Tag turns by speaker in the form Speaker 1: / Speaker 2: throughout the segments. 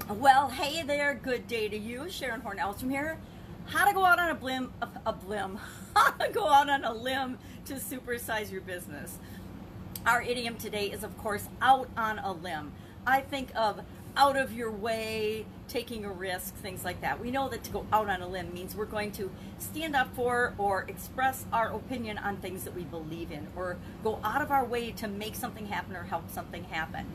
Speaker 1: Well, hey there, good day to you. Sharon Horne-Ellstrom here. How to go out on how to go out on a limb to supersize your business. Our idiom today is, of course, out on a limb. I think of out of your way, taking a risk, things like that. We know that to go out on a limb means we're going to stand up for or express our opinion on things that we believe in, or go out of our way to make something happen or help something happen.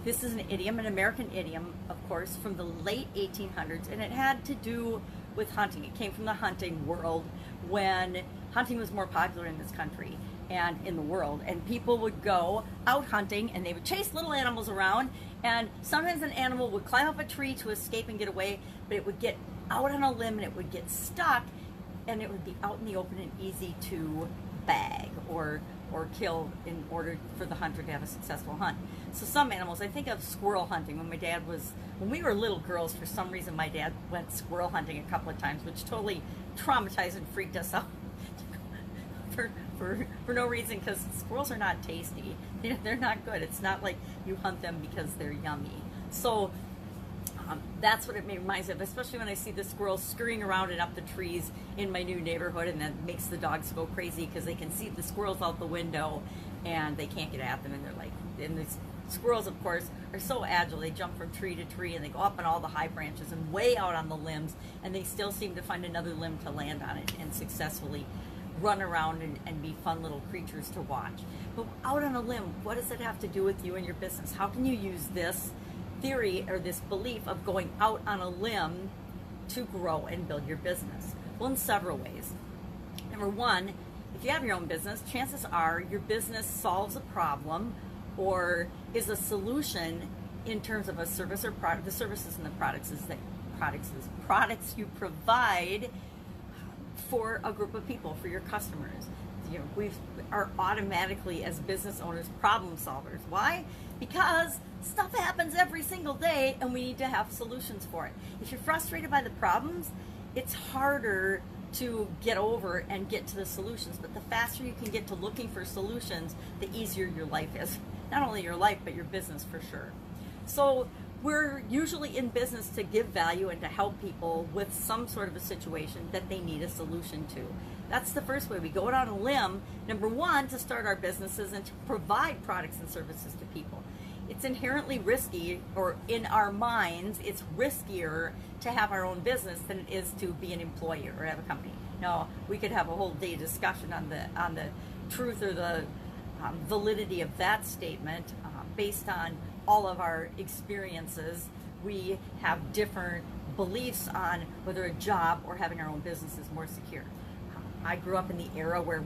Speaker 1: This is an idiom, an American idiom, of course, from the late 1800s, and it had to do with hunting. It came from the hunting world when hunting was more popular in this country and in the world, and people would go out hunting and they would chase little animals around, and sometimes an animal would climb up a tree to escape and get away, but it would get out on a limb and it would get stuck, and it would be out in the open and easy to bag or kill in order for the hunter to have a successful hunt. So some animals, I think of squirrel hunting. When we were little girls, for some reason my dad went squirrel hunting a couple of times, which totally traumatized and freaked us out for no reason, because squirrels are not tasty. They're not good. It's not like you hunt them because they're yummy. So that's what it reminds me of, especially when I see the squirrels scurrying around and up the trees in my new neighborhood, and that makes the dogs go crazy because they can see the squirrels out the window and they can't get at them, and the squirrels, of course, are so agile. They jump from tree to tree and they go up on all the high branches and way out on the limbs, and they still seem to find another limb to land on it and successfully run around and be fun little creatures to watch. But out on a limb, what does it have to do with you and your business? How can you use this theory or this belief of going out on a limb to grow and build your business? Well, in several ways. Number one, if you have your own business, chances are your business solves a problem or is a solution in terms of a service or product. The services and the products you provide for a group of people, for your customers. We are automatically, as business owners, problem solvers. Why? Because stuff happens every single day and we need to have solutions for it. If you're frustrated by the problems, it's harder to get over and get to the solutions. But the faster you can get to looking for solutions, the easier your life is. Not only your life, but your business for sure. So we're usually in business to give value and to help people with some sort of a situation that they need a solution to. That's the first way. We go out on a limb, number one, to start our businesses and to provide products and services to people. It's inherently risky, or in our minds, it's riskier to have our own business than it is to be an employee or have a company. Now, we could have a whole day discussion on the truth or the validity of that statement based on all of our experiences. We have different beliefs on whether a job or having our own business is more secure. I grew up in the era where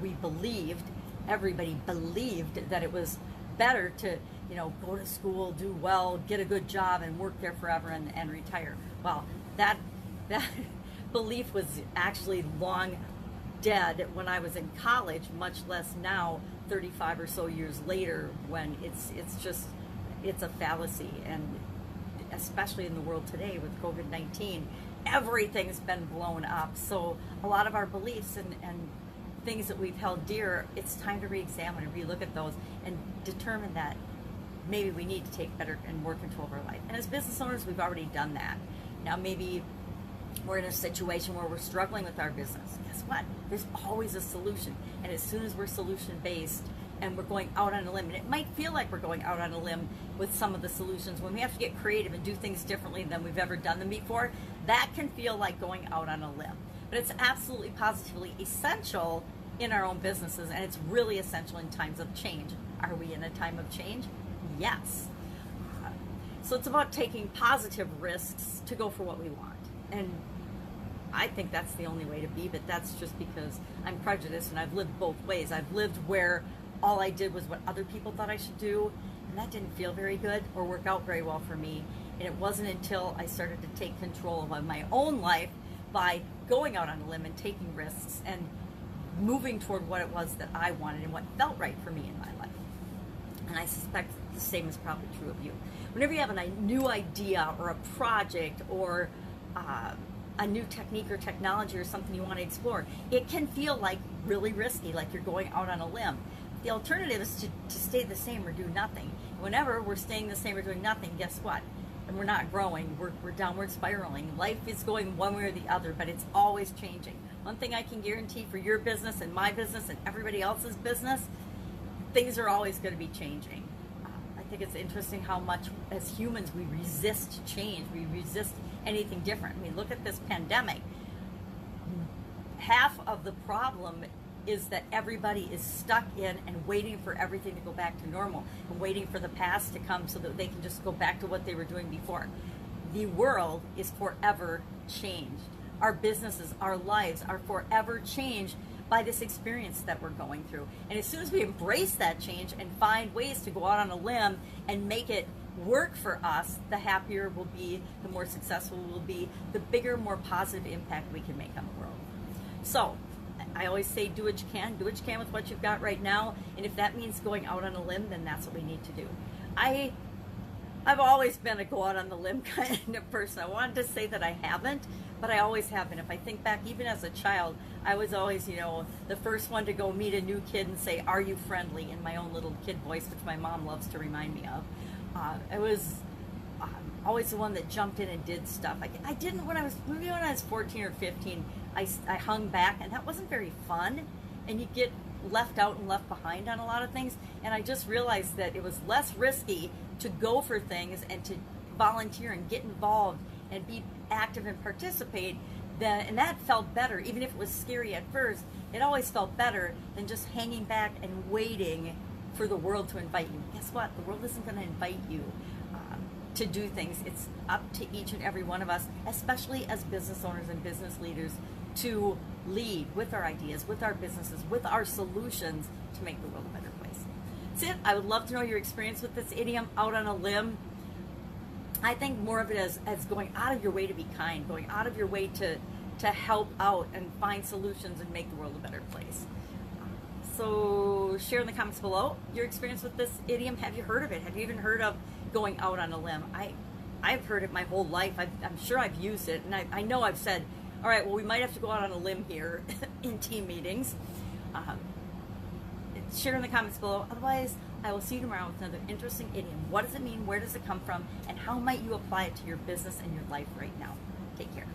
Speaker 1: everybody believed that it was better to, go to school, do well, get a good job, and work there forever and retire. Well, that belief was actually long dead when I was in college, much less now, 35 or so years later, when it's a fallacy. And especially in the world today with COVID-19, everything's been blown up. So a lot of our beliefs and things that we've held dear, it's time to re-examine and re-look at those and determine that maybe we need to take better and more control of our life. And as business owners, we've already done that. Now maybe we're in a situation where we're struggling with our business. Guess what? There's always a solution. And as soon as we're solution-based and we're going out on a limb, and it might feel like we're going out on a limb with some of the solutions, when we have to get creative and do things differently than we've ever done them before, that can feel like going out on a limb. But it's absolutely positively essential in our own businesses, and it's really essential in times of change. Are we in a time of change? Yes. So it's about taking positive risks to go for what we want. And I think that's the only way to be, but that's just because I'm prejudiced and I've lived both ways. I've lived where all I did was what other people thought I should do, and that didn't feel very good or work out very well for me. And it wasn't until I started to take control of my own life by going out on a limb and taking risks and moving toward what it was that I wanted and what felt right for me in my life. And I suspect the same is probably true of you. Whenever you have a new idea or a project or a new technique or technology or something you want to explore, it can feel like really risky, like you're going out on a limb. The alternative is to stay the same or do nothing. Whenever we're staying the same or doing nothing, guess what? and we're not growing. We're downward spiraling. Life is going one way or the other, but it's always changing. One thing I can guarantee for your business and my business and everybody else's business, things are always going to be changing. I think it's interesting how much as humans we resist change. We resist anything different. I mean, look at this pandemic. Half of the problem is that everybody is stuck in and waiting for everything to go back to normal and waiting for the past to come so that they can just go back to what they were doing before. The world is forever changed. Our businesses, our lives are forever changed by this experience that we're going through. And as soon as we embrace that change and find ways to go out on a limb and make it work for us, the happier we'll be, the more successful we'll be, the bigger, more positive impact we can make on the world. So, I always say do what you can with what you've got right now, and if that means going out on a limb, then that's what we need to do. I've always been a go out on the limb kind of person. I wanted to say that I haven't, but I always have been. If I think back, even as a child, I was always, the first one to go meet a new kid and say, "Are you friendly?" in my own little kid voice, which my mom loves to remind me of. I was always the one that jumped in and did stuff. I didn't when I was 14 or 15. I hung back, and that wasn't very fun. And you get left out and left behind on a lot of things. And I just realized that it was less risky to go for things and to volunteer and get involved and be active and participate. And that felt better, even if it was scary at first. It always felt better than just hanging back and waiting for the world to invite you. Guess what? The world isn't going to invite you to do things. It's up to each and every one of us, especially as business owners and business leaders, to lead with our ideas, with our businesses, with our solutions to make the world a better place. That's it. I would love to know your experience with this idiom, out on a limb. I think more of it as going out of your way to be kind, going out of your way to help out and find solutions and make the world a better place. So share in the comments below your experience with this idiom. Have you heard of it? Have you even heard of going out on a limb? I've heard it my whole life. I'm sure I've used it, and I know I've said, all right, well, we might have to go out on a limb here in team meetings. Share in the comments below. Otherwise, I will see you tomorrow with another interesting idiom. What does it mean? Where does it come from? And how might you apply it to your business and your life right now? Take care.